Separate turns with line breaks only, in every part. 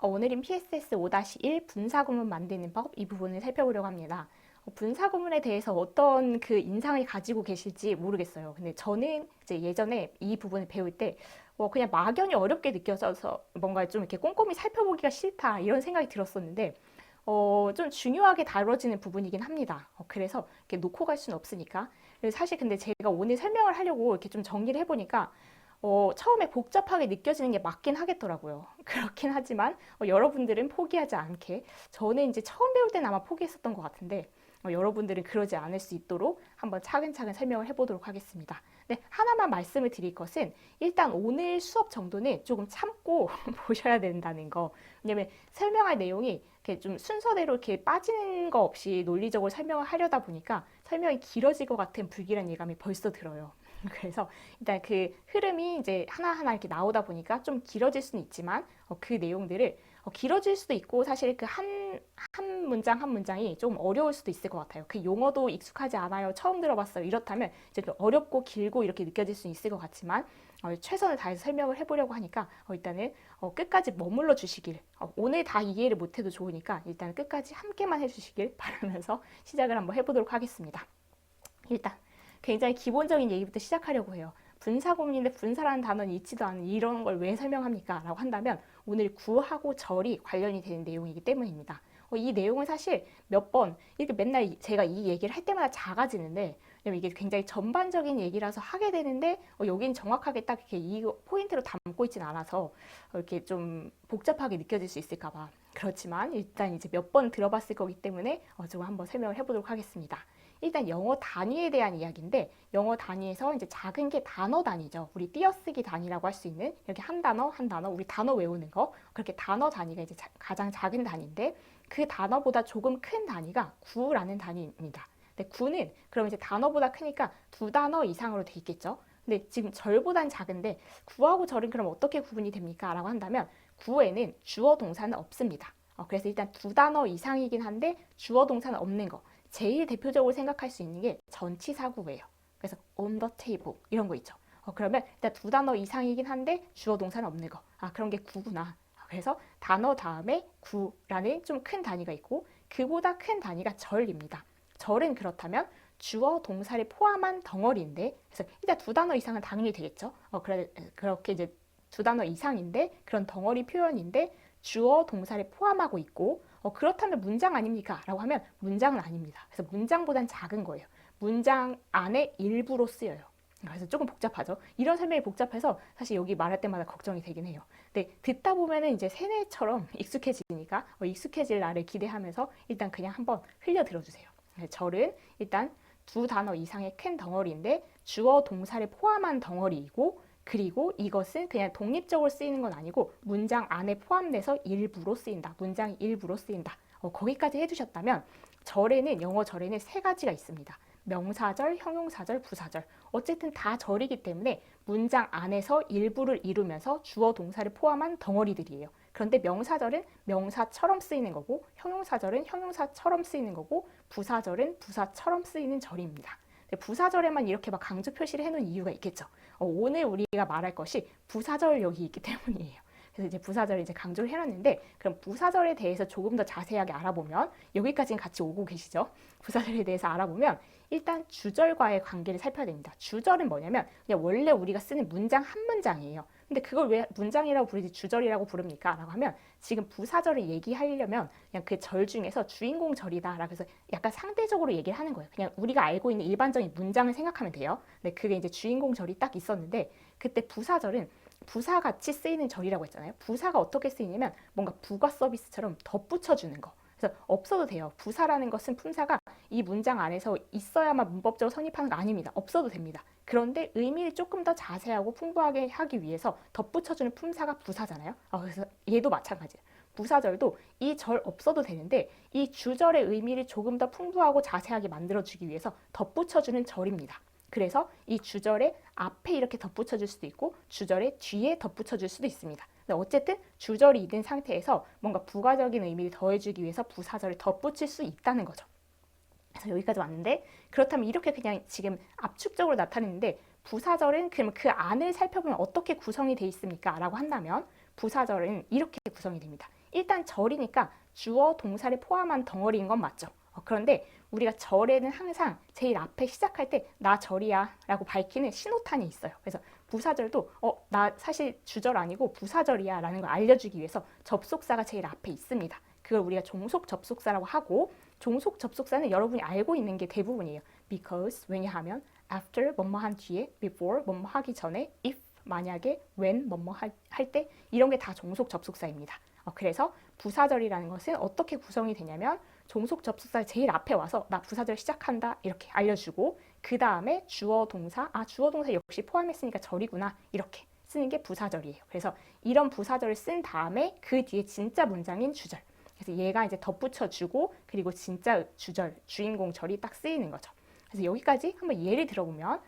오늘은 PSS 5-1 분사구문 만드는 법 이 부분을 살펴보려고 합니다. 분사구문에 대해서 어떤 그 인상을 가지고 계실지 모르겠어요. 근데 저는 이제 예전에 이 부분을 배울 때 그냥 막연히 어렵게 느껴져서 뭔가 좀 이렇게 꼼꼼히 살펴보기가 싫다 이런 생각이 들었었는데 좀 중요하게 다뤄지는 부분이긴 합니다. 그래서 이렇게 놓고 갈 수는 없으니까. 사실 근데 제가 오늘 설명을 하려고 이렇게 좀 정리를 해보니까 처음에 복잡하게 느껴지는 게 맞긴 하겠더라고요. 그렇긴 하지만 여러분들은 포기하지 않게 저는 이제 처음 배울 때는 아마 포기했었던 것 같은데 여러분들은 그러지 않을 수 있도록 한번 차근차근 설명을 해보도록 하겠습니다. 네, 하나만 말씀을 드릴 것은 일단 오늘 수업 정도는 조금 참고 보셔야 된다는 거. 왜냐면 설명할 내용이 이렇게 좀 순서대로 이렇게 빠지는 거 없이 논리적으로 설명을 하려다 보니까 설명이 길어질 것 같은 불길한 예감이 벌써 들어요. 그래서 일단 그 흐름이 이제 하나하나 이렇게 나오다 보니까 좀 길어질 수는 있지만 그 내용들을 길어질 수도 있고 사실 그 한 문장 한 문장이 좀 어려울 수도 있을 것 같아요. 그 용어도 익숙하지 않아요. 처음 들어봤어요. 이렇다면 이제 좀 어렵고 길고 이렇게 느껴질 수 있을 것 같지만 최선을 다해서 설명을 해보려고 하니까 일단은 끝까지 머물러 주시길 오늘 다 이해를 못해도 좋으니까 일단 끝까지 함께만 해주시길 바라면서 시작을 한번 해보도록 하겠습니다. 일단 굉장히 기본적인 얘기부터 시작하려고 해요. 분사구문인데 분사라는 단어는 있지도 않은 이런 걸 왜 설명합니까? 라고 한다면 오늘 구하고 절이 관련이 되는 내용이기 때문입니다. 이 내용은 사실 몇 번 이렇게 맨날 제가 이 얘기를 할 때마다 작아지는데 왜냐면 이게 굉장히 전반적인 얘기라서 하게 되는데 여기는 정확하게 딱 이렇게 이 포인트로 담고 있진 않아서 이렇게 좀 복잡하게 느껴질 수 있을까 봐. 그렇지만 일단 이제 몇 번 들어봤을 거기 때문에 조금 한번 설명을 해보도록 하겠습니다. 일단 영어 단위에 대한 이야기인데 영어 단위에서 이제 작은 게 단어 단위죠. 우리 띄어쓰기 단위라고 할 수 있는 이렇게 한 단어 한 단어 우리 단어 외우는 거 그렇게 단어 단위가 이제 가장 작은 단위인데 그 단어보다 조금 큰 단위가 구라는 단위입니다. 근데 구는 그럼 이제 단어보다 크니까 두 단어 이상으로 돼 있겠죠. 근데 지금 절보단 작은데 구하고 절은 그럼 어떻게 구분이 됩니까? 라고 한다면 구에는 주어 동사는 없습니다. 그래서 일단 두 단어 이상이긴 한데 주어 동사는 없는 거. 제일 대표적으로 생각할 수 있는 게 전치사구예요. 그래서 on the table 이런 거 있죠. 그러면 일단 두 단어 이상이긴 한데 주어 동사는 없는 거. 그런 게 구구나. 그래서 단어 다음에 구라는 좀 큰 단위가 있고 그보다 큰 단위가 절입니다. 절은 그렇다면 주어 동사를 포함한 덩어리인데 그래서 일단 두 단어 이상은 당연히 되겠죠. 그렇게 이제 두 단어 이상인데 그런 덩어리 표현인데 주어 동사를 포함하고 있고 그렇다면 문장 아닙니까? 라고 하면 문장은 아닙니다. 그래서 문장보단 작은 거예요. 문장 안에 일부로 쓰여요. 그래서 조금 복잡하죠. 이런 설명이 복잡해서 사실 여기 말할 때마다 걱정이 되긴 해요. 근데 듣다 보면은 이제 세뇌처럼 익숙해지니까 익숙해질 날을 기대하면서 일단 그냥 한번 흘려 들어주세요. 절은 일단 두 단어 이상의 큰 덩어리인데 주어 동사를 포함한 덩어리이고 그리고 이것은 그냥 독립적으로 쓰이는 건 아니고 문장 안에 포함돼서 일부로 쓰인다. 문장이 일부로 쓰인다. 거기까지 해두셨다면 절에는 영어 절에는 세 가지가 있습니다. 명사절, 형용사절, 부사절. 어쨌든 다 절이기 때문에 문장 안에서 일부를 이루면서 주어 동사를 포함한 덩어리들이에요. 그런데 명사절은 명사처럼 쓰이는 거고 형용사절은 형용사처럼 쓰이는 거고 부사절은 부사처럼 쓰이는 절입니다. 부사절에만 이렇게 막 강조 표시를 해놓은 이유가 있겠죠. 오늘 우리가 말할 것이 부사절 여기 있기 때문이에요. 그래서 이제 부사절을 이제 강조를 해놨는데 그럼 부사절에 대해서 조금 더 자세하게 알아보면 여기까지는 같이 오고 계시죠? 부사절에 대해서 알아보면 일단 주절과의 관계를 살펴야 됩니다. 주절은 뭐냐면 그냥 원래 우리가 쓰는 문장 한 문장이에요. 근데 그걸 왜 문장이라고 부르지 주절이라고 부릅니까? 라고 하면 지금 부사절을 얘기하려면 그냥 그 절 중에서 주인공 절이다 라고 해서 약간 상대적으로 얘기를 하는 거예요. 그냥 우리가 알고 있는 일반적인 문장을 생각하면 돼요. 근데 그게 이제 주인공 절이 딱 있었는데 그때 부사절은 부사같이 쓰이는 절이라고 했잖아요. 부사가 어떻게 쓰이냐면 뭔가 부가 서비스처럼 덧붙여주는 거. 그래서 없어도 돼요. 부사라는 것은 품사가 이 문장 안에서 있어야만 문법적으로 성립하는 거 아닙니다. 없어도 됩니다. 그런데 의미를 조금 더 자세하고 풍부하게 하기 위해서 덧붙여주는 품사가 부사잖아요. 그래서 얘도 마찬가지예요. 부사절도 이 절 없어도 되는데 이 주절의 의미를 조금 더 풍부하고 자세하게 만들어주기 위해서 덧붙여주는 절입니다. 그래서 이 주절의 앞에 이렇게 덧붙여줄 수도 있고 주절의 뒤에 덧붙여줄 수도 있습니다. 어쨌든 주절이 있는 상태에서 뭔가 부가적인 의미를 더해주기 위해서 부사절을 덧붙일 수 있다는 거죠. 그래서 여기까지 왔는데 그렇다면 이렇게 그냥 지금 압축적으로 나타내는데 부사절은 그럼 그 안을 살펴보면 어떻게 구성이 돼 있습니까? 라고 한다면 부사절은 이렇게 구성이 됩니다. 일단 절이니까 주어, 동사를 포함한 덩어리인 건 맞죠. 그런데 우리가 절에는 항상 제일 앞에 시작할 때 나 절이야 라고 밝히는 신호탄이 있어요. 그래서 부사절도 나 사실 주절 아니고 부사절이야 라는 걸 알려주기 위해서 접속사가 제일 앞에 있습니다. 그걸 우리가 종속 접속사라고 하고, 종속 접속사는 여러분이 알고 있는 게 대부분이에요. because, 왜냐하면, after, 뭐뭐 한 뒤에, before, 뭐뭐 하기 전에, if, 만약에, when, 뭐뭐 할 때, 이런 게 다 종속 접속사입니다. 그래서 부사절이라는 것은 어떻게 구성이 되냐면 종속 접속사 제일 앞에 와서 나 부사절 시작한다 이렇게 알려주고, 그 다음에 주어 동사, 주어 동사 역시 포함했으니까 절이구나 이렇게 쓰는 게 부사절이에요. 그래서 이런 부사절을 쓴 다음에 그 뒤에 진짜 문장인 주절, 그래서 얘가 이제 덧붙여주고 그리고 진짜 주절, 주인공 절이 딱 쓰이는 거죠. 그래서 여기까지 한번 예를 들어보면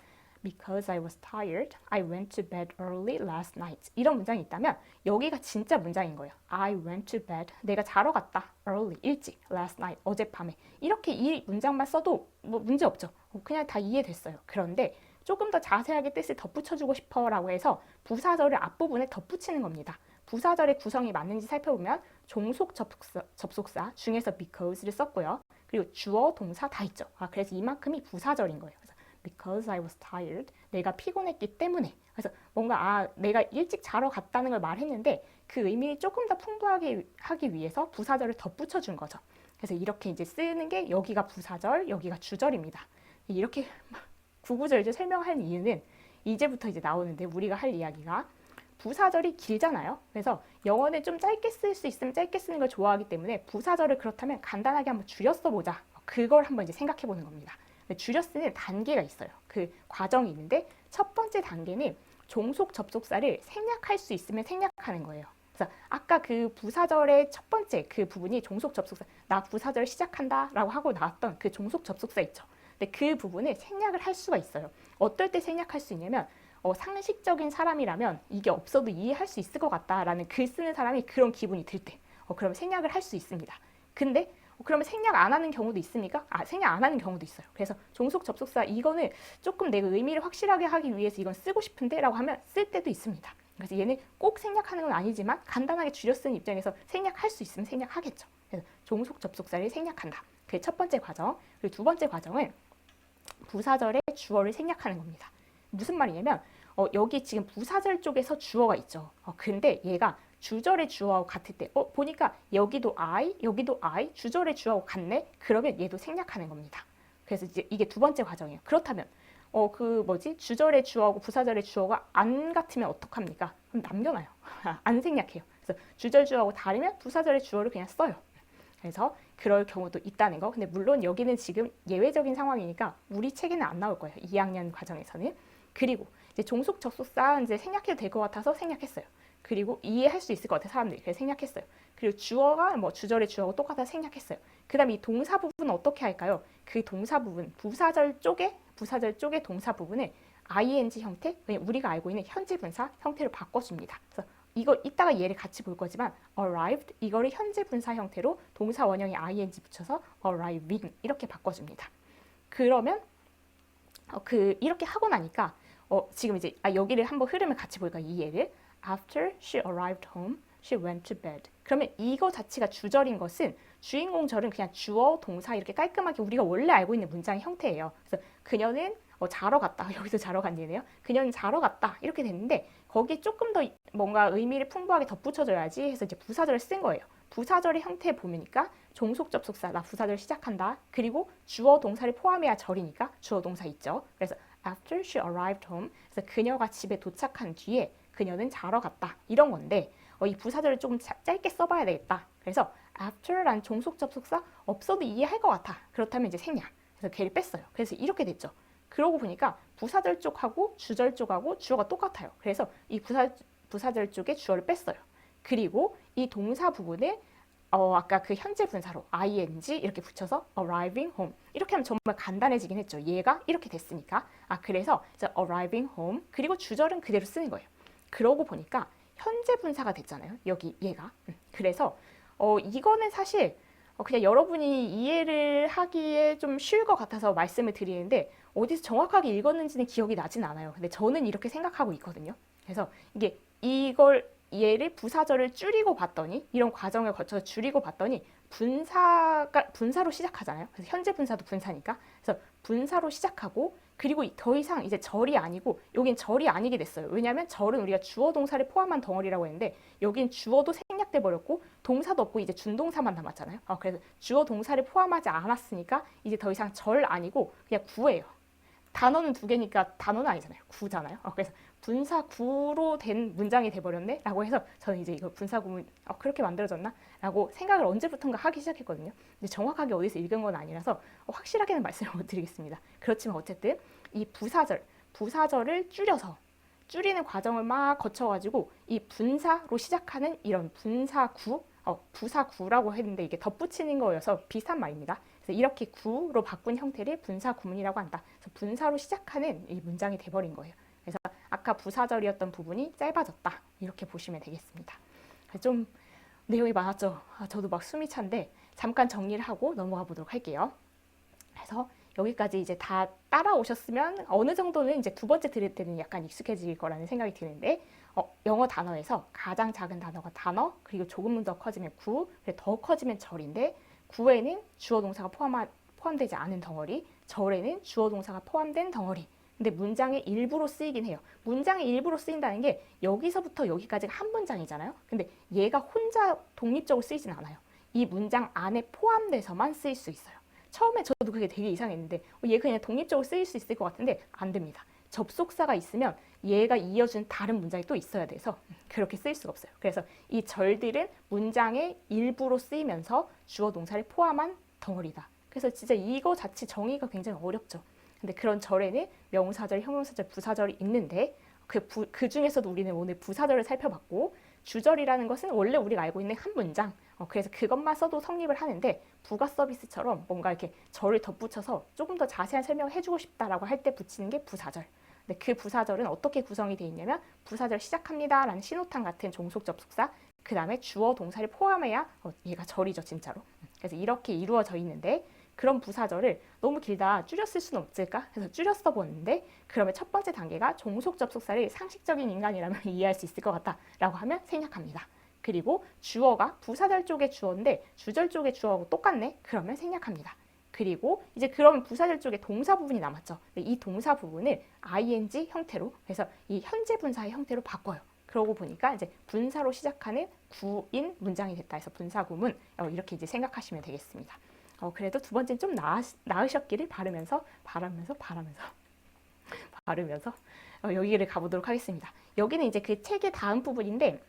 Because I was tired, I went to bed early last night. 이런 문장이 있다면 여기가 진짜 문장인 거예요. I went to bed. 내가 자러 갔다. early, 일찍. last night, 어젯밤에. 이렇게 이 문장만 써도 뭐 문제 없죠. 그냥 다 이해됐어요. 그런데 조금 더 자세하게 뜻을 덧붙여주고 싶어라고 해서 부사절을 앞부분에 덧붙이는 겁니다. 부사절의 구성이 맞는지 살펴보면 종속 접속사 중에서 because를 썼고요. 그리고 주어, 동사 다 있죠. 그래서 이만큼이 부사절인 거예요. Because I was tired. 내가 피곤했기 때문에. 그래서 뭔가 내가 일찍 자러 갔다는 걸 말했는데 그 의미를 조금 더 풍부하게 하기 위해서 부사절을 덧붙여 준 거죠. 그래서 이렇게 이제 쓰는 게 여기가 부사절, 여기가 주절입니다. 이렇게 구구절절 설명할 이유는 이제부터 이제 나오는데, 우리가 할 이야기가 부사절이 길잖아요. 그래서 영어는 좀 짧게 쓸 수 있으면 짧게 쓰는 걸 좋아하기 때문에 부사절을 그렇다면 간단하게 한번 줄여 써보자. 그걸 한번 이제 생각해 보는 겁니다. 줄여 쓰는 단계가 있어요. 그 과정이 있는데 첫 번째 단계는 종속 접속사를 생략할 수 있으면 생략하는 거예요. 그래서 아까 그 부사절의 첫 번째 그 부분이 종속 접속사, 나 부사절 시작한다 라고 하고 나왔던 그 종속 접속사 있죠. 근데 그 부분을 생략을 할 수가 있어요. 어떨 때 생략할 수 있냐면 상식적인 사람이라면 이게 없어도 이해할 수 있을 것 같다라는 글 쓰는 사람이 그런 기분이 들 때 그러면 생략을 할 수 있습니다. 근데 그러면 생략 안 하는 경우도 있습니까? 생략 안 하는 경우도 있어요. 그래서 종속 접속사 이거는 조금 내가 의미를 확실하게 하기 위해서 이건 쓰고 싶은데 라고 하면 쓸 때도 있습니다. 그래서 얘는 꼭 생략하는 건 아니지만 간단하게 줄여 쓰는 입장에서 생략할 수 있으면 생략하겠죠. 그래서 종속 접속사를 생략한다. 그게 첫 번째 과정. 그리고 두 번째 과정은 부사절의 주어를 생략하는 겁니다. 무슨 말이냐면 여기 지금 부사절 쪽에서 주어가 있죠. 근데 얘가 주절의 주어하고 같을 때 보니까 여기도 I, 여기도 I, 주절의 주어하고 같네? 그러면 얘도 생략하는 겁니다. 그래서 이제 이게 두 번째 과정이에요. 그렇다면 주절의 주어하고 부사절의 주어가 안 같으면 어떡합니까? 그럼 남겨놔요. 안 생략해요. 그래서 주절 주어하고 다르면 부사절의 주어를 그냥 써요. 그래서 그럴 경우도 있다는 거. 근데 물론 여기는 지금 예외적인 상황이니까 우리 책에는 안 나올 거예요. 2학년 과정에서는. 그리고 이제 종속 접속사 이제 생략해도 될 것 같아서 생략했어요. 그리고 이해할 수 있을 것 같아 사람들이. 그래서 생략했어요. 그리고 주어가 주절의 주어하고 똑같아서 생략했어요. 그 다음에 이 동사 부분은 어떻게 할까요? 그 동사 부분, 부사절 쪽의 동사 부분을 ing 형태, 우리가 알고 있는 현재 분사 형태로 바꿔줍니다. 그래서 이거 이따가 얘를 같이 볼 거지만 arrived 이거를 현재 분사 형태로 동사 원형에 ing 붙여서 arriving 이렇게 바꿔줍니다. 그러면 이렇게 하고 나니까 지금 이제 여기를 한번 흐름을 같이 볼까요? 이 예를 After she arrived home, she went to bed. 그러면 이거 자체가 주절인 것은 주인공 절은 그냥 주어, 동사 이렇게 깔끔하게 우리가 원래 알고 있는 문장의 형태예요. 그래서 그녀는 자러 갔다. 여기서 자러 간 예네요. 그녀는 자러 갔다. 이렇게 됐는데 거기에 조금 더 뭔가 의미를 풍부하게 덧붙여줘야지 해서 이제 부사절을 쓴 거예요. 부사절의 형태에 보니까 종속 접속사, 나 부사절 시작한다. 그리고 주어, 동사를 포함해야 절이니까 주어, 동사 있죠. 그래서 After she arrived home. 그래서 그녀가 집에 도착한 뒤에 그녀는 자러 갔다. 이런 건데 이 부사절을 조금 짧게 써봐야 되겠다. 그래서 after라는 종속 접속사 없어도 이해할 것 같아. 그렇다면 이제 생략. 그래서 걔를 뺐어요. 그래서 이렇게 됐죠. 그러고 보니까 부사절 쪽하고 주절 쪽하고 주어가 똑같아요. 그래서 이 부사절 쪽에 주어를 뺐어요. 그리고 이 동사 부분에 아까 그 현재 분사로 ing 이렇게 붙여서 arriving home 이렇게 하면 정말 간단해지긴 했죠. 얘가 이렇게 됐으니까. 그래서 이제 arriving home 그리고 주절은 그대로 쓰는 거예요. 그러고 보니까 현재 분사가 됐잖아요. 여기 얘가. 그래서 이거는 사실 그냥 여러분이 이해를 하기에 좀 쉬울 것 같아서 말씀을 드리는데 어디서 정확하게 읽었는지는 기억이 나진 않아요. 근데 저는 이렇게 생각하고 있거든요. 그래서 이게 얘를 부사절을 줄이고 봤더니 이런 과정을 거쳐서 줄이고 봤더니 분사로 시작하잖아요. 그래서 현재 분사도 분사니까. 그래서 분사로 시작하고 그리고 더 이상 이제 절이 아니고 여긴 절이 아니게 됐어요. 왜냐하면 절은 우리가 주어 동사를 포함한 덩어리라고 했는데 여긴 주어도 생략돼 버렸고 동사도 없고 이제 준동사만 남았잖아요. 그래서 주어 동사를 포함하지 않았으니까 이제 더 이상 절 아니고 그냥 구예요. 단어는 두 개니까 단어는 아니잖아요. 구잖아요. 그래서 분사구로 된 문장이 돼버렸네? 라고 해서 저는 이제 이거 분사구문 그렇게 만들어졌나? 라고 생각을 언제부턴가 하기 시작했거든요. 근데 정확하게 어디서 읽은 건 아니라서 확실하게는 말씀을 못 드리겠습니다. 그렇지만 어쨌든 이 부사절을 줄이는 과정을 막 거쳐가지고 이 분사로 시작하는 이런 부사구라고 했는데 이게 덧붙이는 거여서 비슷한 말입니다. 그래서 이렇게 구로 바꾼 형태를 분사구문이라고 한다. 그래서 분사로 시작하는 이 문장이 돼버린 거예요. 그래서 아까 부사절이었던 부분이 짧아졌다. 이렇게 보시면 되겠습니다. 좀 내용이 많았죠. 저도 막 숨이 찬데 잠깐 정리를 하고 넘어가 보도록 할게요. 그래서 여기까지 이제 다 따라오셨으면 어느 정도는 이제 두 번째 들을 때는 약간 익숙해질 거라는 생각이 드는데 영어 단어에서 가장 작은 단어가 단어, 그리고 조금 더 커지면 구, 더 커지면 절인데 구에는 주어 동사가 포함되지 않은 덩어리, 절에는 주어 동사가 포함된 덩어리. 근데 문장의 일부로 쓰이긴 해요. 문장의 일부로 쓰인다는 게 여기서부터 여기까지가 한 문장이잖아요. 근데 얘가 혼자 독립적으로 쓰이진 않아요. 이 문장 안에 포함돼서만 쓰일 수 있어요. 처음에 저도 그게 되게 이상했는데 얘 그냥 독립적으로 쓰일 수 있을 것 같은데 안 됩니다. 접속사가 있으면 얘가 이어준 다른 문장이 또 있어야 돼서 그렇게 쓰일 수가 없어요. 그래서 이 절들은 문장의 일부로 쓰이면서 주어 동사를 포함한 덩어리다. 그래서 진짜 이거 자체 정의가 굉장히 어렵죠. 근데 그런 절에는 명사절, 형용사절, 부사절이 있는데 그 중에서도 우리는 오늘 부사절을 살펴봤고 주절이라는 것은 원래 우리가 알고 있는 한 문장 그래서 그것만 써도 성립을 하는데 부가 서비스처럼 뭔가 이렇게 절을 덧붙여서 조금 더 자세한 설명을 해주고 싶다라고 할 때 붙이는 게 부사절. 근데 그 부사절은 어떻게 구성이 되어 있냐면 부사절 시작합니다 라는 신호탄 같은 종속 접속사 그 다음에 주어 동사를 포함해야 얘가 절이죠 진짜로. 그래서 이렇게 이루어져 있는데 그런 부사절을 너무 길다 줄였을 수는 없을까? 그래서 줄였어 보는데 그러면 첫 번째 단계가 종속 접속사를 상식적인 인간이라면 이해할 수 있을 것 같다 라고 하면 생략합니다. 그리고 주어가 부사절 쪽의 주어인데 주절 쪽의 주어하고 똑같네? 그러면 생략합니다. 그리고 이제 그러면 부사절 쪽에 동사 부분이 남았죠. 이 동사 부분을 ing 형태로 그래서 이 현재 분사의 형태로 바꿔요. 그러고 보니까 이제 분사로 시작하는 구인 문장이 됐다 해서 분사구문 이렇게 이제 생각하시면 되겠습니다. 그래도 두 번째는 좀 나으셨기를 바라면서 여기를 가보도록 하겠습니다. 여기는 이제 그 책의 다음 부분인데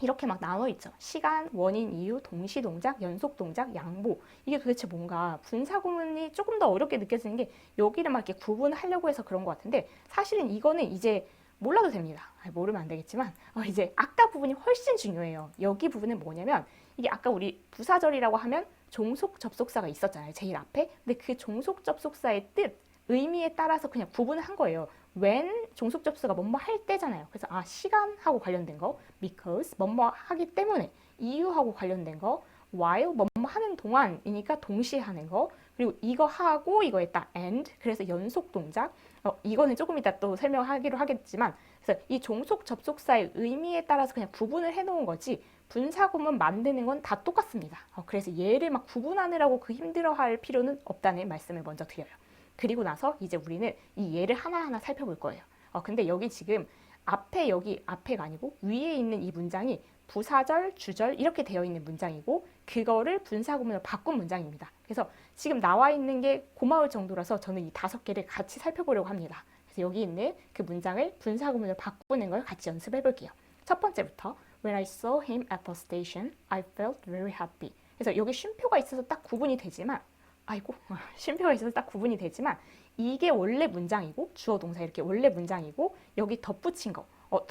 이렇게 막 나눠 있죠. 시간, 원인, 이유, 동시 동작, 연속 동작, 양보. 이게 도대체 뭔가 분사구문이 조금 더 어렵게 느껴지는 게 여기를 막 이렇게 구분하려고 해서 그런 것 같은데 사실은 이거는 이제 몰라도 됩니다. 모르면 안 되겠지만 이제 아까 부분이 훨씬 중요해요. 여기 부분은 뭐냐면 이게 아까 우리 부사절이라고 하면 종속 접속사가 있었잖아요. 제일 앞에. 근데 그 종속 접속사의 뜻, 의미에 따라서 그냥 구분을 한 거예요. when 종속 접속사가 뭐뭐 할 때잖아요. 그래서 시간하고 관련된 거, because 뭐뭐 하기 때문에, 이유하고 관련된 거, while 뭐뭐 하는 동안이니까 동시에 하는 거, 그리고 이거 하고 이거 했다 and 그래서 연속 동작. 이거는 조금 이따 또 설명하기로 하겠지만 그래서 이 종속 접속사의 의미에 따라서 그냥 구분을 해놓은 거지 분사구문 만드는 건 다 똑같습니다. 그래서 얘를 막 구분하느라고 힘들어할 필요는 없다는 말씀을 먼저 드려요. 그리고 나서 이제 우리는 이 예를 하나하나 살펴볼 거예요. 근데 여기 지금 여기 앞에가 아니고 위에 있는 이 문장이 부사절, 주절 이렇게 되어 있는 문장이고 그거를 분사구문으로 바꾼 문장입니다. 그래서 지금 나와 있는 게 고마울 정도라서 저는 이 5개를 같이 살펴보려고 합니다. 그래서 여기 있는 그 문장을 분사구문으로 바꾸는 걸 같이 연습해 볼게요. 첫 번째부터 When I saw him at the station, I felt very happy. 그래서 여기 쉼표가 있어서 딱 구분이 되지만 쉼표가 있어서 딱 구분이 되지만 이게 원래 문장이고 주어 동사 이렇게 원래 문장이고 여기 덧붙인 거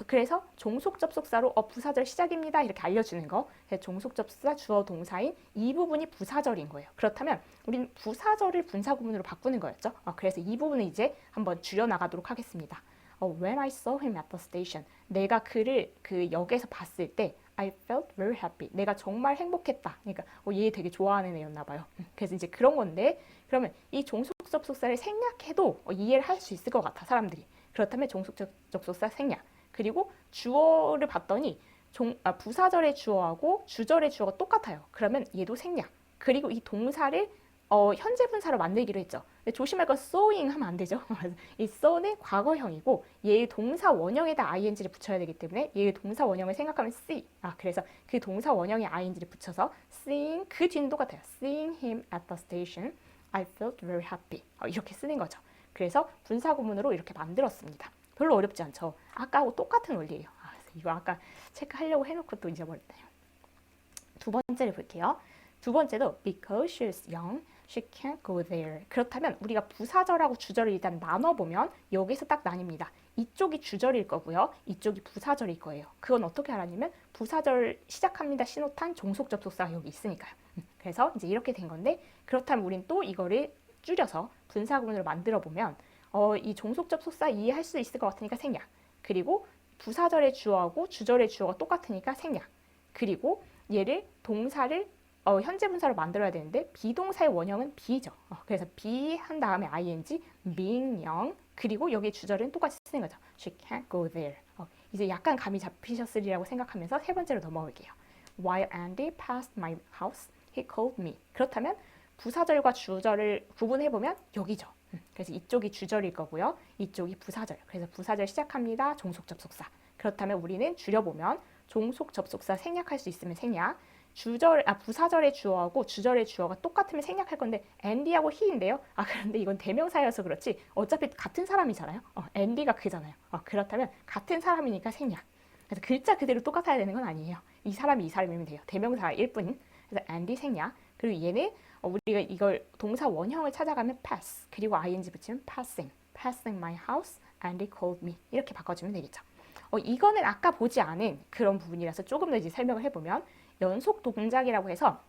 그래서 종속 접속사로 부사절 시작입니다 이렇게 알려주는 거 종속 접속사 주어 동사인 이 부분이 부사절인 거예요. 그렇다면 우리는 부사절을 분사구문으로 바꾸는 거였죠. 그래서 이 부분을 이제 한번 줄여나가도록 하겠습니다. When I saw him at the station 내가 그를 그 역에서 봤을 때 I felt very happy. 내가 정말 행복했다. 그러니까 얘 되게 좋아하는 애였나 봐요. 그래서 이제 그런 건데 그러면 이 종속 접속사를 생략해도 이해를 할 수 있을 것 같아 사람들이. 그렇다면 종속 접속사 생략. 그리고 주어를 봤더니 부사절의 주어하고 주절의 주어가 똑같아요. 그러면 얘도 생략. 그리고 이 동사를 현재 분사로 만들기로 했죠. 근데 조심할 건 sewing 하면 안 되죠. 이 sew는 과거형이고 얘의 동사 원형에다 ing를 붙여야 되기 때문에 얘의 동사 원형을 생각하면 see. 그래서 그 동사 원형에 ing를 붙여서 seeing 그 뒤는 똑같아요. Seeing him at the station, I felt very happy. 이렇게 쓰는 거죠. 그래서 분사 구문으로 이렇게 만들었습니다. 별로 어렵지 않죠. 아까하고 똑같은 원리예요. 이거 아까 체크하려고 해놓고 또 잊어버렸네요. 두 번째를 볼게요. 두 번째도 because she's young, she can't go there. 그렇다면 우리가 부사절하고 주절을 일단 나눠보면 여기서 딱 나뉩니다. 이쪽이 주절일 거고요. 이쪽이 부사절일 거예요. 그건 어떻게 알았냐면 부사절 시작합니다. 신호탄 종속 접속사가 여기 있으니까요. 그래서 이제 이렇게 된 건데 그렇다면 우린 또 이거를 줄여서 분사 구문으로 만들어 보면 이 종속 접속사 이해할 수 있을 것 같으니까 생략. 그리고 부사절의 주어하고 주절의 주어가 똑같으니까 생략. 그리고 얘를 동사를 현재 분사로 만들어야 되는데 비동사의 원형은 be죠. 그래서 be 한 다음에 ing, being young. 그리고 여기 주절은 똑같이 쓰는 거죠. She can't go there. 이제 약간 감이 잡히셨으리라고 생각하면서 세 번째로 넘어올게요. While Andy passed my house, he called me. 그렇다면 부사절과 주절을 구분해보면 여기죠. 그래서 이쪽이 주절일 거고요. 이쪽이 부사절. 그래서 부사절 시작합니다. 종속 접속사. 그렇다면 우리는 줄여보면 종속 접속사 생략할 수 있으면 생략. 부사절의 주어하고 주절의 주어가 똑같으면 생략할 건데 Andy하고 he인데요. 그런데 이건 대명사여서 그렇지 어차피 같은 사람이잖아요. Andy가 그잖아요. 그렇다면 같은 사람이니까 생략. 그래서 글자 그대로 똑같아야 되는 건 아니에요. 이 사람이 이 사람이면 돼요. 대명사일 뿐. 그래서 Andy 생략. 그리고 얘는 우리가 이걸 동사 원형을 찾아가면 pass 그리고 ing 붙이면 passing my house, Andy called me 이렇게 바꿔주면 되겠죠. 이거는 아까 보지 않은 그런 부분이라서 조금 더 이제 설명을 해보면 연속 동작이라고 해서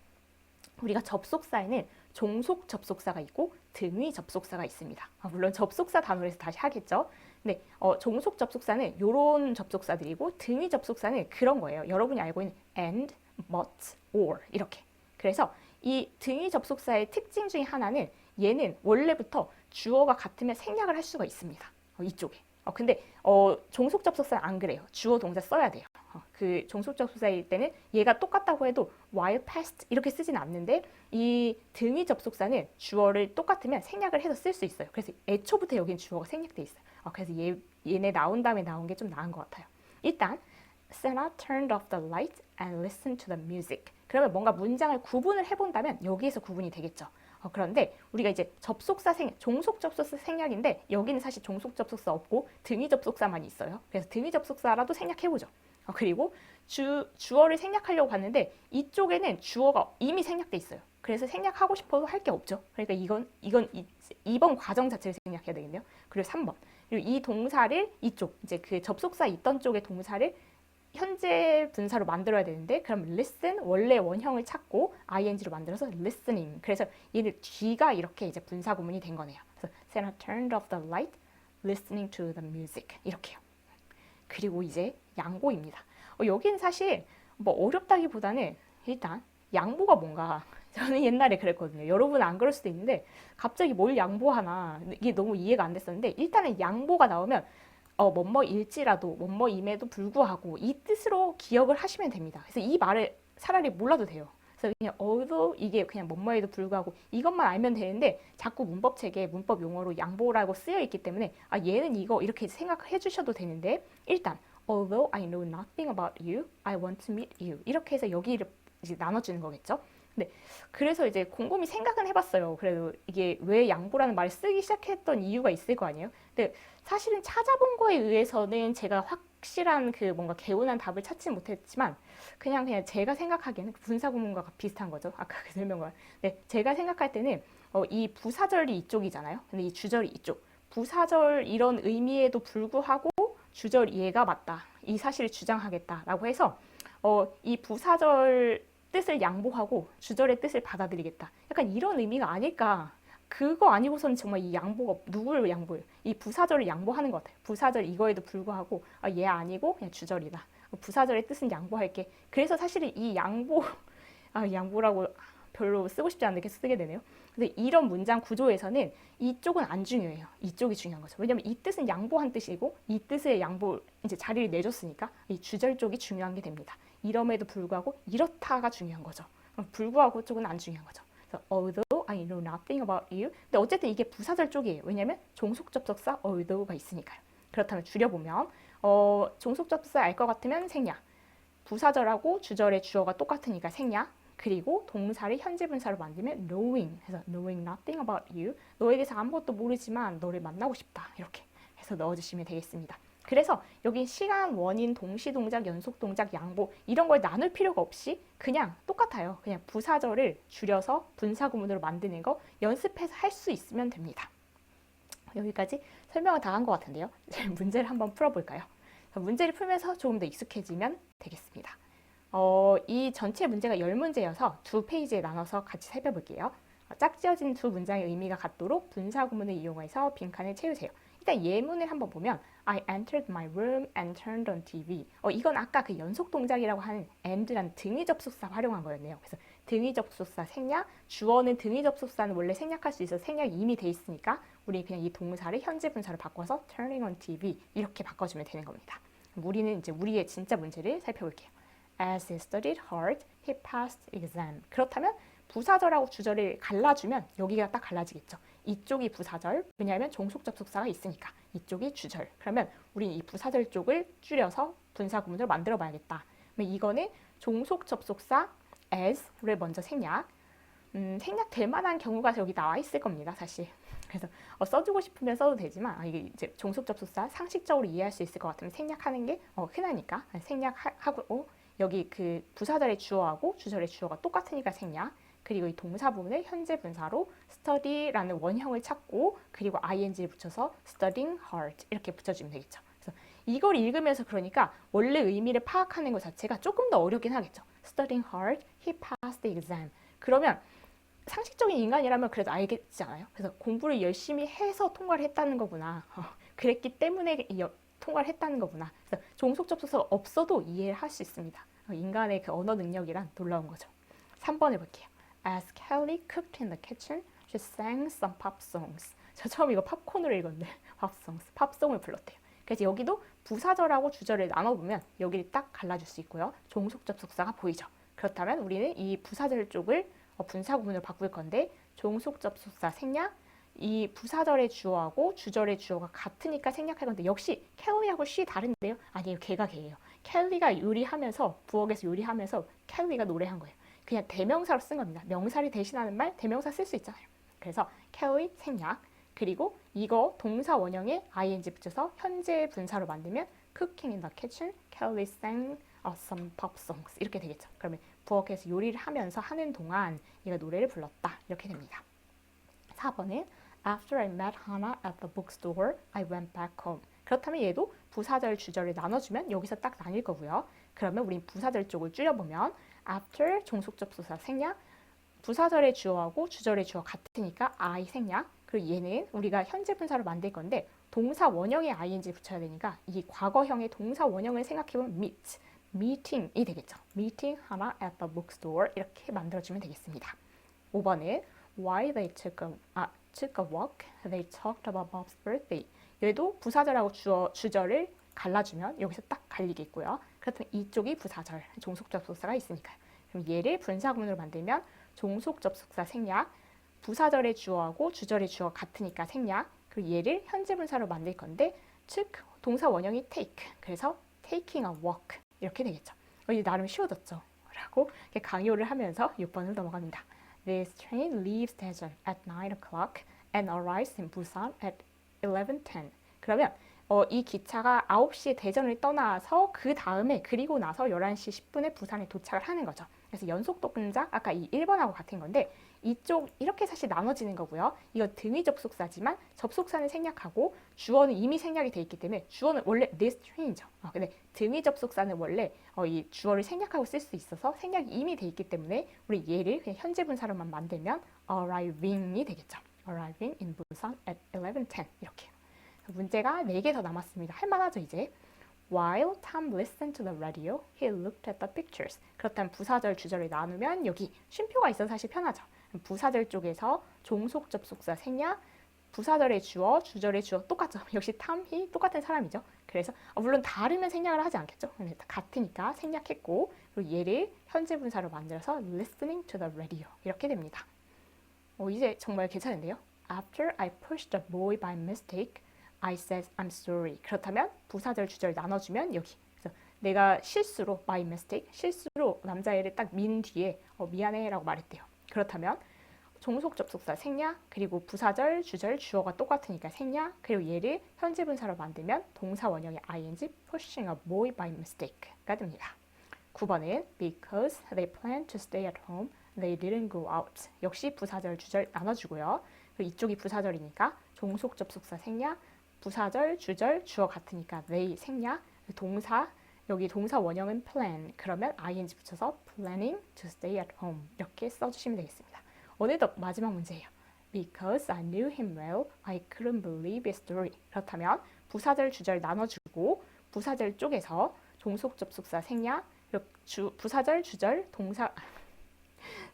우리가 접속사에는 종속 접속사가 있고 등위 접속사가 있습니다. 물론 접속사 단어에서 다시 하겠죠. 근데 종속 접속사는 이런 접속사들이고 등위 접속사는 그런 거예요. 여러분이 알고 있는 and, but, or 이렇게. 그래서 이 등위 접속사의 특징 중에 하나는 얘는 원래부터 주어가 같으면 생략을 할 수가 있습니다. 이쪽에. 근데 종속 접속사는 안 그래요. 주어 동사 써야 돼요. 그 종속 접속사일 때는 얘가 똑같다고 해도 while past 이렇게 쓰진 않는데 이 등위 접속사는 주어를 똑같으면 생략을 해서 쓸 수 있어요. 그래서 애초부터 여긴 주어가 생략돼 있어요. 그래서 얘네 나온 다음에 나온 게 좀 나은 것 같아요. 일단 Sarah turned off the light and listened to the music. 그러면 뭔가 문장을 구분을 해본다면 여기에서 구분이 되겠죠. 그런데 우리가 이제 종속 접속사 생략인데 여기는 사실 종속 접속사 없고 등위 접속사만 있어요. 그래서 등위 접속사라도 생략해보죠. 그리고 주어를 생략하려고 봤는데 이쪽에는 주어가 이미 생략돼 있어요. 그래서 생략하고 싶어도 할 게 없죠. 그러니까 이건 2번 과정 자체를 생략해야 되겠네요. 그리고 3번. 그리고 이 동사를 이쪽 이제 그 접속사 있던 쪽의 동사를 현재 분사로 만들어야 되는데 그럼 listen 원래 원형을 찾고 ing로 만들어서 listening. 그래서 얘는 뒤가 이렇게 이제 분사 구문이 된 거네요. 그래서 Sarah turned off the light, listening to the music 이렇게요. 그리고 이제 양보입니다. 여기는 사실 뭐 어렵다기보다는 일단 양보가 뭔가 저는 옛날에 그랬거든요. 여러분은 안 그럴 수도 있는데 갑자기 뭘 양보하나 이게 너무 이해가 안 됐었는데 일단은 양보가 나오면 뭐뭐일지라도 뭐뭐임에도 불구하고 이 뜻으로 기억을 하시면 됩니다. 그래서 이 말을 차라리 몰라도 돼요. 그래서 그냥 although 이게 그냥 뭐뭐에도 불구하고 이것만 알면 되는데 자꾸 문법책에 문법 용어로 양보라고 쓰여 있기 때문에 얘는 이거 이렇게 생각해 주셔도 되는데 일단 although I know nothing about you, I want to meet you 이렇게 해서 여기를 이제 나눠주는 거겠죠. 네, 그래서 이제 곰곰이 생각은 해봤어요. 그래도 이게 왜 양보라는 말을 쓰기 시작했던 이유가 있을 거 아니에요. 근데 사실은 찾아본 거에 의해서는 제가 확실한 그 뭔가 개운한 답을 찾지 못했지만 그냥 제가 생각하기에는 분사 구문과 비슷한 거죠. 아까 그 설명과. 네, 제가 생각할 때는 이 부사절이 이쪽이잖아요. 근데 이 주절이 이쪽. 부사절 이런 의미에도 불구하고 주절 얘가 맞다. 이 사실을 주장하겠다라고 해서 이 부사절 뜻을 양보하고 주절의 뜻을 받아들이겠다. 약간 이런 의미가 아닐까. 그거 아니고서는 정말 이 양보가 누구를 양보해요? 이 부사절을 양보하는 것 같아요. 부사절 이거에도 불구하고 얘 아니고 그냥 주절이다. 부사절의 뜻은 양보할게. 그래서 사실은 이 양보라고 별로 쓰고 싶지 않게 쓰게 되네요. 근데 이런 문장 구조에서는 이쪽은 안 중요해요. 이쪽이 중요한 거죠. 왜냐면 이 뜻은 양보한 뜻이고 이 뜻의 양보 이제 자리를 내줬으니까 이 주절 쪽이 중요한 게 됩니다. 이럼에도 불구하고 이렇다가 중요한 거죠. 불구하고 쪽은 안 중요한 거죠. 그래서 although I know nothing about you. 근데 어쨌든 이게 부사절 쪽이에요. 왜냐면 종속 접속사 although가 있으니까요. 그렇다면 줄여보면 종속 접속사 알 것 같으면 생략. 부사절하고 주절의 주어가 똑같으니까 생략. 그리고 동사를 현재 분사로 만들면 knowing. 해서 knowing nothing about you. 너에 대해서 아무것도 모르지만 너를 만나고 싶다. 이렇게 해서 넣어주시면 되겠습니다. 그래서 여기 시간, 원인, 동시동작, 연속동작, 양보 이런 걸 나눌 필요가 없이 그냥 똑같아요. 그냥 부사절을 줄여서 분사구문으로 만드는 거 연습해서 할 수 있으면 됩니다. 여기까지 설명을 다 한 것 같은데요. 이제 문제를 한번 풀어볼까요? 문제를 풀면서 조금 더 익숙해지면 되겠습니다. 이 전체 문제가 10문제여서 두 페이지에 나눠서 같이 살펴볼게요. 짝지어진 두 문장의 의미가 같도록 분사구문을 이용해서 빈칸을 채우세요. 일단 예문을 한번 보면 I entered my room and turned on TV. 이건 아까 그 연속 동작이라고 하는 and라는 등위 접속사 활용한 거였네요. 그래서 등위 접속사 생략, 주어는 등위 접속사는 원래 생략할 수 있어서 생략이 이미 돼 있으니까 우리 그냥 이 동사를 현재 분사로 바꿔서 turning on TV 이렇게 바꿔주면 되는 겁니다. 우리는 이제 우리의 진짜 문제를 살펴볼게요. As he studied hard, he passed exam. 그렇다면 부사절하고 주절을 갈라주면 여기가 딱 갈라지겠죠. 이쪽이 부사절, 왜냐하면 종속 접속사가 있으니까 이쪽이 주절. 그러면 우리는 이 부사절 쪽을 줄여서 분사 구문을 만들어 봐야겠다. 그러면 이거는 종속 접속사 as를 먼저 생략. 생략될 만한 경우가 여기 나와 있을 겁니다, 사실. 그래서 써주고 싶으면 써도 되지만 이게 이제 종속 접속사 상식적으로 이해할 수 있을 것 같으면 생략하는 게 흔하니까 생략하고 여기 그 부사절의 주어하고 주절의 주어가 똑같으니까 생략. 그리고 이 동사 부분을 현재 분사로 study라는 원형을 찾고 그리고 ing를 붙여서 studying hard 이렇게 붙여주면 되겠죠. 그래서 이걸 읽으면서 그러니까 원래 의미를 파악하는 것 자체가 조금 더 어렵긴 하겠죠. studying hard, he passed the exam. 그러면 상식적인 인간이라면 그래도 알겠지 않아요? 그래서 공부를 열심히 해서 통과를 했다는 거구나. 그랬기 때문에 통과를 했다는 거구나. 그래서 종속 접속사가 없어도 이해를 할 수 있습니다. 인간의 그 언어 능력이란 놀라운 거죠. 3번 해볼게요. As Kelly cooked in the kitchen, she sang some pop songs. 저 처음 이거 팝콘으로 읽었는데 pop songs, 팝송을 불렀대요. 그래서 여기도 부사절하고 주절을 나눠보면 여기를 딱 갈라줄 수 있고요. 종속 접속사가 보이죠. 그렇다면 우리는 이 부사절 쪽을 분사구문으로 바꿀 건데 종속 접속사 생략, 이 부사절의 주어하고 주절의 주어가 같으니까 생략할 건데 역시 켈리하고 she 다른데요? 아니에요. 걔가 걔예요. 켈리가 요리하면서 부엌에서 요리하면서 켈리가 노래한 거예요. 그냥 대명사로 쓴 겁니다. 명사를 대신하는 말 대명사 쓸 수 있잖아요. 그래서 켈리 생략 그리고 이거 동사 원형에 ing 붙여서 현재 분사로 만들면 cooking in the kitchen, Kelly sang some pop songs 이렇게 되겠죠. 그러면 부엌에서 요리를 하면서 하는 동안 얘가 노래를 불렀다 이렇게 됩니다. 4번은 After I met Hannah at the bookstore, I went back home. 그렇다면 얘도 부사절, 주절을 나눠주면 여기서 딱 나뉠 거고요. 그러면 우린 부사절 쪽을 줄여보면 after 종속 접속사 생략, 부사절의 주어하고 주절의 주어 같으니까 I 생략, 그리고 얘는 우리가 현재 분사로 만들 건데 동사 원형에 ing 붙여야 되니까 이 과거형의 동사 원형을 생각해보면 meet, meeting이 되겠죠. meeting Hannah at the bookstore 이렇게 만들어주면 되겠습니다. 5번은 why they took a walk, they talked about Bob's birthday. 얘도 부사절하고 주절을 갈라주면 여기서 딱 갈리겠고요. 그렇다면 이쪽이 부사절, 종속 접속사가 있으니까요. 그럼 얘를 분사구문으로 만들면 종속 접속사 생략, 부사절의 주어하고 주절의 주어 같으니까 생략, 그리고 얘를 현재 분사로 만들 건데 took, 동사 원형이 take, 그래서 taking a walk 이렇게 되겠죠. 이제 나름 쉬워졌죠. 라고 강요를 하면서 6번을 넘어갑니다. This train leaves Daejeon at 9 o'clock and arrives in Busan at 11:10. 그러면 이 기차가 9시에 대전을 떠나서 그 다음에 그리고 나서 11시 10분에 부산에 도착을 하는 거죠. 그래서 연속 동작 아까 이 1번하고 같은 건데 이쪽 이렇게 사실 나눠지는 거고요. 이건 등위 접속사지만 접속사는 생략하고 주어는 이미 생략이 돼 있기 때문에 주어는 원래 this train이죠. 근데 등위 접속사는 원래 이 주어를 생략하고 쓸 수 있어서 생략이 이미 돼 있기 때문에 우리 얘를 그냥 현재 분사로만 만들면 arriving이 되겠죠. arriving in Busan at 11:10 이렇게. 문제가 4개 더 남았습니다. 할만하죠 이제. While Tom listened to the radio, he looked at the pictures. 그렇다면 부사절, 주절을 나누면 여기 쉼표가 있어서 사실 편하죠. 부사절 쪽에서 종속 접속사 생략, 부사절의 주어, 주절의 주어 똑같죠. 역시 Tom, he 똑같은 사람이죠. 그래서 물론 다르면 생략을 하지 않겠죠. 근데 같으니까 생략했고 그리고 얘를 현재 분사로 만들어서 listening to the radio 이렇게 됩니다. 이제 정말 괜찮은데요. After I pushed the boy by mistake, I said I'm sorry. 그렇다면 부사절 주절 나눠주면 여기 그래서 내가 실수로 by mistake 실수로 남자애를 딱 민 뒤에 미안해라고 말했대요. 그렇다면 종속 접속사 생략 그리고 부사절 주절 주어가 똑같으니까 생략 그리고 얘를 현재 분사로 만들면 동사 원형의 ing pushing a boy by mistake가 됩니다. 9번은 because they planned to stay at home, they didn't go out. 역시 부사절 주절 나눠주고요. 그리고 이쪽이 부사절이니까 종속 접속사 생략 부사절, 주절, 주어 같으니까 they 생략, 동사, 여기 동사 원형은 plan, 그러면 ing 붙여서 planning to stay at home 이렇게 써주시면 되겠습니다. 어느덧 마지막 문제예요. Because I knew him well, I couldn't believe his story. 그렇다면 부사절, 주절 나눠주고 부사절 쪽에서 종속 접속사 생략, 부사절, 주절, 동사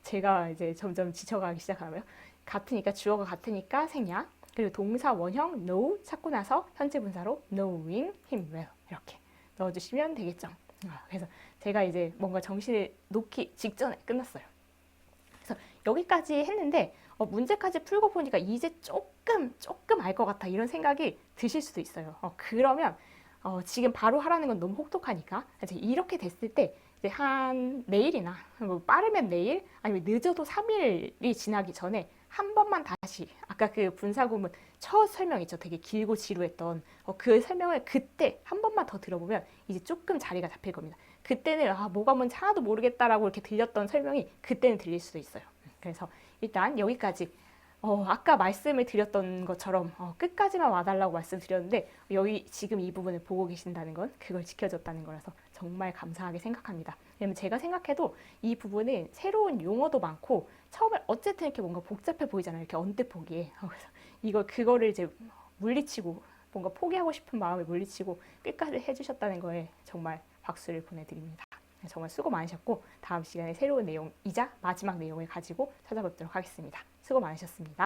제가 이제 점점 지쳐가기 시작하고요. 같으니까 주어가 같으니까 생략 그리고 동사 원형 know 찾고 나서 현재 분사로 knowing him well 이렇게 넣어주시면 되겠죠. 그래서 제가 이제 뭔가 정신을 놓기 직전에 끝났어요. 그래서 여기까지 했는데 문제까지 풀고 보니까 이제 조금 알 것 같아 이런 생각이 드실 수도 있어요. 그러면 지금 바로 하라는 건 너무 혹독하니까 이렇게 됐을 때 이제 한 내일이나 뭐 빠르면 내일 아니면 늦어도 3일이 지나기 전에 한 번만 다시 아까 그 분사구문 첫 설명 있죠. 되게 길고 지루했던 그 설명을 그때 한 번만 더 들어보면 이제 조금 자리가 잡힐 겁니다. 그때는 뭐가 뭔지 하나도 모르겠다라고 이렇게 들렸던 설명이 그때는 들릴 수도 있어요. 그래서 일단 여기까지 아까 말씀을 드렸던 것처럼 끝까지만 와달라고 말씀드렸는데 여기 지금 이 부분을 보고 계신다는 건 그걸 지켜줬다는 거라서 정말 감사하게 생각합니다. 왜냐면 제가 생각해도 이 부분은 새로운 용어도 많고 처음에 어쨌든 이렇게 뭔가 복잡해 보이잖아요. 이렇게 언뜻 보기에. 그래서 그거를 이제 물리치고 뭔가 포기하고 싶은 마음을 물리치고 끝까지 해주셨다는 거에 정말 박수를 보내드립니다. 정말 수고 많으셨고 다음 시간에 새로운 내용이자 마지막 내용을 가지고 찾아뵙도록 하겠습니다. 수고 많으셨습니다.